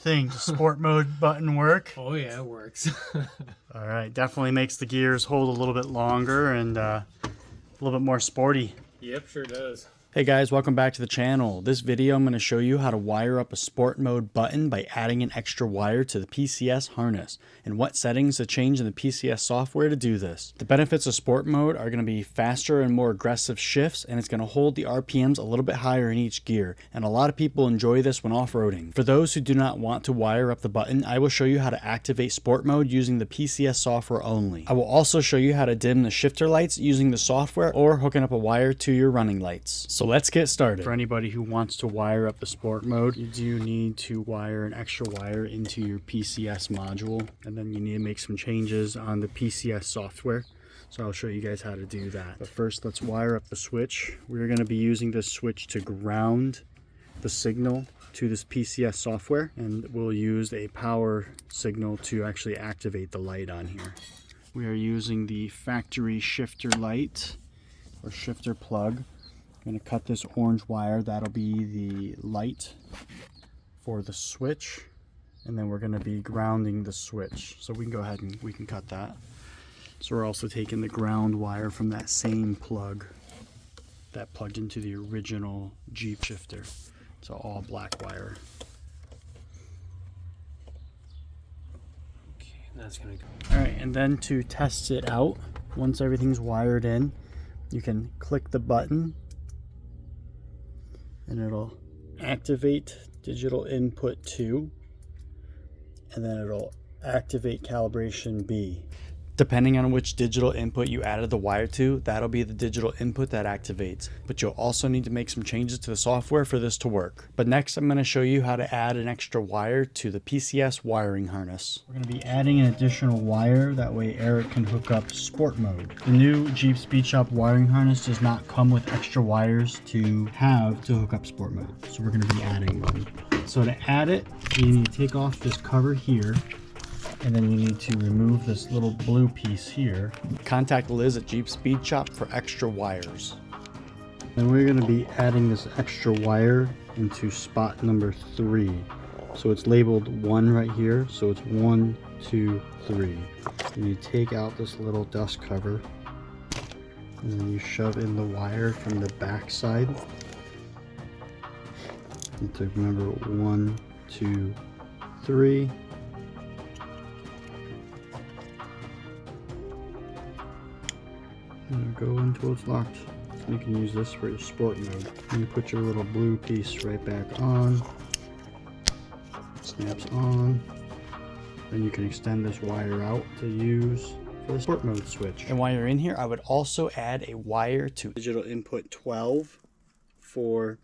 think? Does sport mode button work? Oh yeah, it works. All right, definitely makes the gears hold a little bit longer and a little bit more sporty. Yep, sure does. Hey guys, welcome back to the channel. This video I'm going to show you how to wire up a sport mode button by adding an extra wire to the PCS harness and what settings to change in the PCS software to do this. The benefits of sport mode are going to be faster and more aggressive shifts, and it's going to hold the RPMs a little bit higher in each gear, and a lot of people enjoy this when off-roading. For those who do not want to wire up the button, I will show you how to activate sport mode using the PCS software only. I will also show you how to dim the shifter lights using the software or hooking up a wire to your running lights. So let's get started. For anybody who wants to wire up the sport mode, you do need to wire an extra wire into your PCS module, and then you need to make some changes on the PCS software. So I'll show you guys how to do that. But first, let's wire up the switch. We're going to be using this switch to ground the signal to this PCS software, and we'll use a power signal to actually activate the light on here. We are using the factory shifter light or shifter plug. I'm going to cut this orange wire. That'll be the light for the switch, and then we're going to be grounding the switch. So we can go ahead and we can cut that. So we're also taking the ground wire from that same plug that plugged into the original Jeep shifter. So all black wire. Okay, that's gonna go. All right, and then to test it out, once everything's wired in, you can click the button and it'll activate digital input 2, and then it'll activate calibration B. Depending on which digital input you added the wire to, that'll be the digital input that activates. But you'll also need to make some changes to the software for this to work. But next I'm going to show you how to add an extra wire to the PCS wiring harness. We're going to be adding an additional wire, that way Eric can hook up sport mode. The new Jeep Speed Shop wiring harness does not come with extra wires to hook up sport mode. So we're going to be adding one. So to add it, you need to take off this cover here, and then you need to remove this little blue piece here. Contact Liz at Jeep Speed Shop for extra wires. And we're going to be adding this extra wire into spot number 3. So it's labeled 1 right here. So it's 1, 2, 3. And you take out this little dust cover, and then you shove in the wire from the back side. You have to remember 1, 2, 3. And go until it's locked. You can use this for your sport mode. And you put your little blue piece right back on. Snaps on. Then you can extend this wire out to use for the sport mode switch. And while you're in here, I would also add a wire to digital input 12 for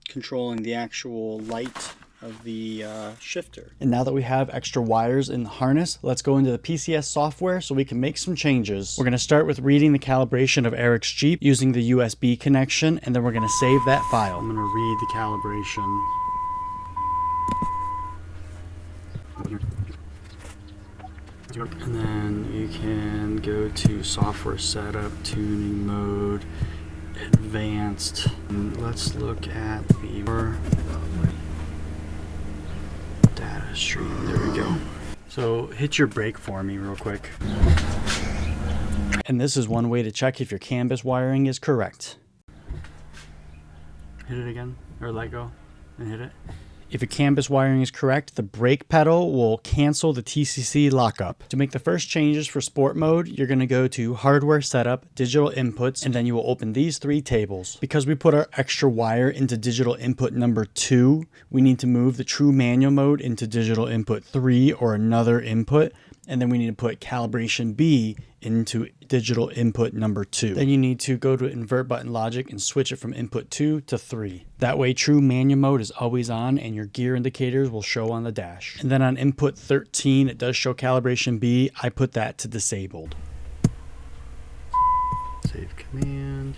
controlling the actual light of the shifter. And now that we have extra wires in the harness, let's go into the PCS software so we can make some changes. We're going to start with reading the calibration of Eric's Jeep using the USB connection, and then we're going to save that file. I'm going to read the calibration. And then you can go to software setup, tuning mode, advanced. And let's look at the data stream. There we go. So hit your brake for me real quick. And this is one way to check if your canvas wiring is correct. Hit it again, or let go and hit it. If your canvas wiring is correct, the brake pedal will cancel the TCC lockup. To make the first changes for sport mode, you're going to go to hardware setup, digital inputs, and then you will open these 3 tables. Because we put our extra wire into digital input number 2, we need to move the true manual mode into digital input 3 or another input. And then we need to put calibration B into digital input number 2. Then you need to go to invert button logic and switch it from input 2 to 3. That way true manual mode is always on and your gear indicators will show on the dash. And then on input 13, it does show calibration B. I put that to disabled. Save command.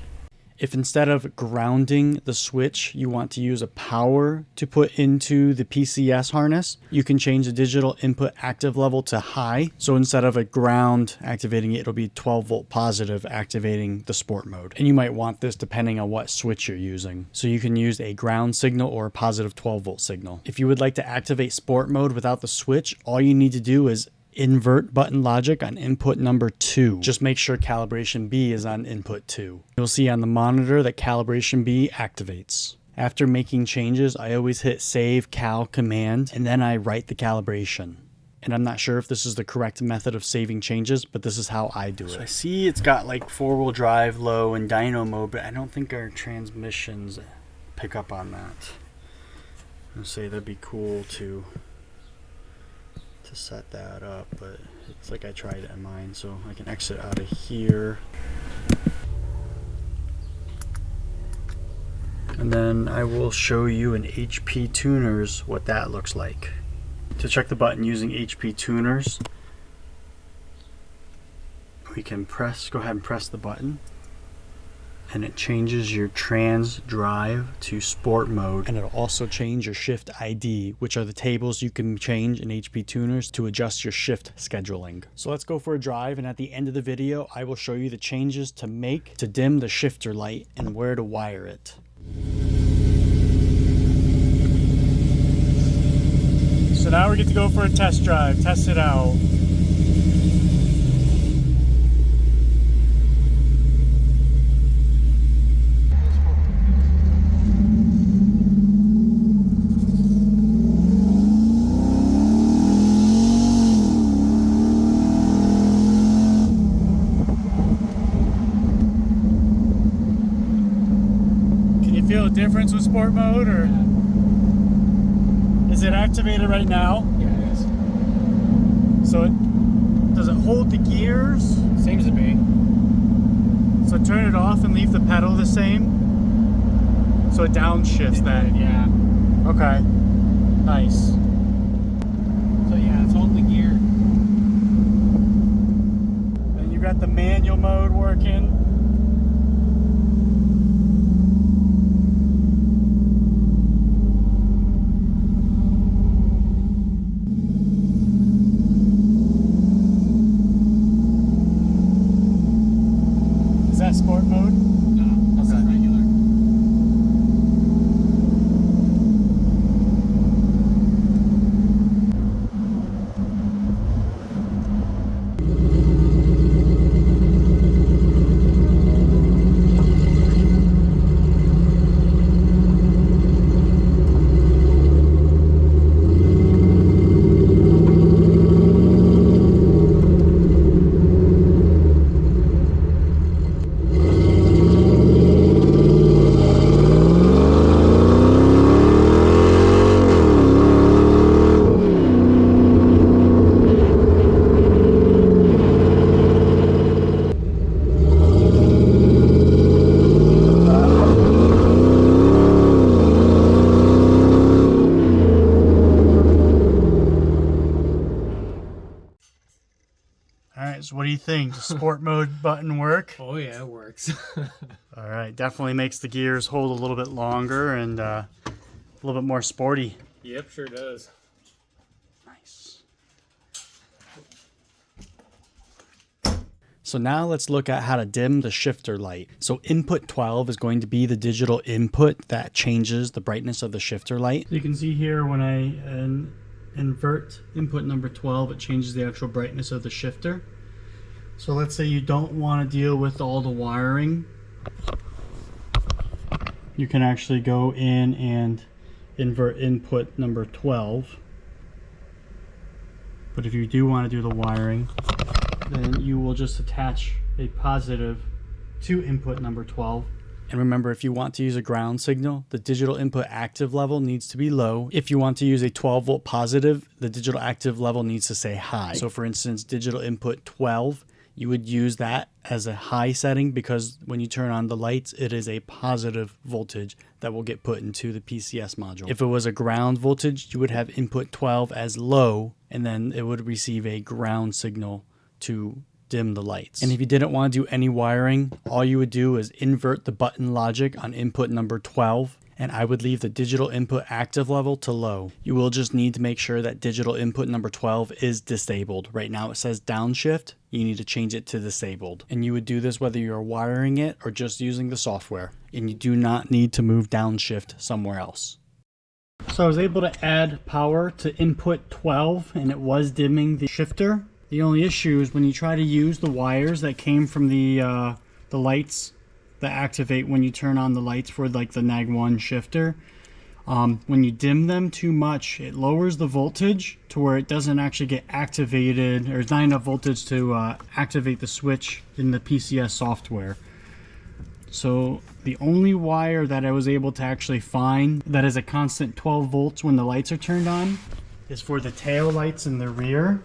If instead of grounding the switch, you want to use a power to put into the PCS harness, you can change the digital input active level to high. So instead of a ground activating it, it'll be 12 volt positive activating the sport mode. And you might want this depending on what switch you're using. So you can use a ground signal or a positive 12 volt signal. If you would like to activate sport mode without the switch, all you need to do is invert button logic on input number 2. Just make sure calibration B is on input 2. You'll see on the monitor that calibration B activates. After making changes, I always hit save cal command and then I write the calibration. And I'm not sure if this is the correct method of saving changes, but this is how I do it. So I see it's got like 4-wheel drive, low, and dyno mode, but I don't think our transmissions pick up on that. I'll say that'd be cool to set that up, but it's like I tried it in mine, so I can exit out of here. And then I will show you in HP tuners what that looks like. To check the button using HP tuners, we can go ahead and press the button, and it changes your trans drive to sport mode, and it'll also change your shift ID, which are the tables you can change in HP tuners to adjust your shift scheduling. So let's go for a drive, and at the end of the video I will show you the changes to make to dim the shifter light and where to wire it. So now we get to go for a test drive, test it out. Feel a difference with sport mode, or is it activated right now? Yeah, it is. So does it hold the gears? Seems to be. So turn it off and leave the pedal the same. So it downshifts that. Yeah. Okay. Nice. So yeah, it's holding the gear. And you got the manual mode working. Sport mode? No, this is regular. Alright, so what do you think? Does sport mode button work? Oh yeah, it works. Alright, definitely makes the gears hold a little bit longer and a little bit more sporty. Yep, sure does. Nice. So now let's look at how to dim the shifter light. So input 12 is going to be the digital input that changes the brightness of the shifter light. You can see here when I invert input number 12, it changes the actual brightness of the shifter. So let's say you don't want to deal with all the wiring. You can actually go in and invert input number 12. But if you do want to do the wiring, then you will just attach a positive to input number 12. And remember, if you want to use a ground signal, the digital input active level needs to be low. If you want to use a 12 volt positive, the digital active level needs to say high. So for instance, digital input 12, you would use that as a high setting because when you turn on the lights, it is a positive voltage that will get put into the PCS module. If it was a ground voltage, you would have input 12 as low, and then it would receive a ground signal to dim the lights. And if you didn't want to do any wiring, all you would do is invert the button logic on input number 12, and I would leave the digital input active level to low. You will just need to make sure that digital input number 12 is disabled. Right now it says downshift. You need to change it to disabled. And you would do this whether you're wiring it or just using the software. And you do not need to move downshift somewhere else. So I was able to add power to input 12 and it was dimming the shifter. The only issue is when you try to use the wires that came from the lights that activate when you turn on the lights for like the NAG1 shifter. When you dim them too much, it lowers the voltage to where it doesn't actually get activated, or it's not enough voltage to activate the switch in the PCS software. So the only wire that I was able to actually find that is a constant 12 volts when the lights are turned on is for the tail lights in the rear.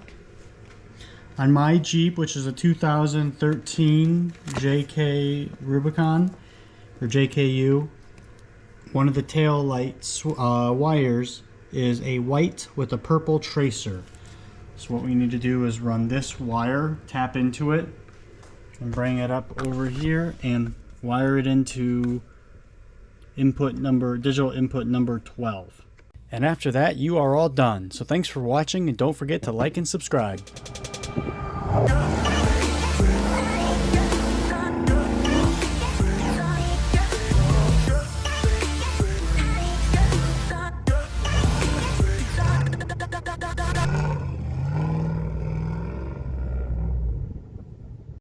On my Jeep, which is a 2013 JK Rubicon, or JKU, one of the tail lights wires is a white with a purple tracer. So what we need to do is run this wire, tap into it, and bring it up over here and wire it into digital input number 12. And after that, you are all done. So thanks for watching, and don't forget to like and subscribe.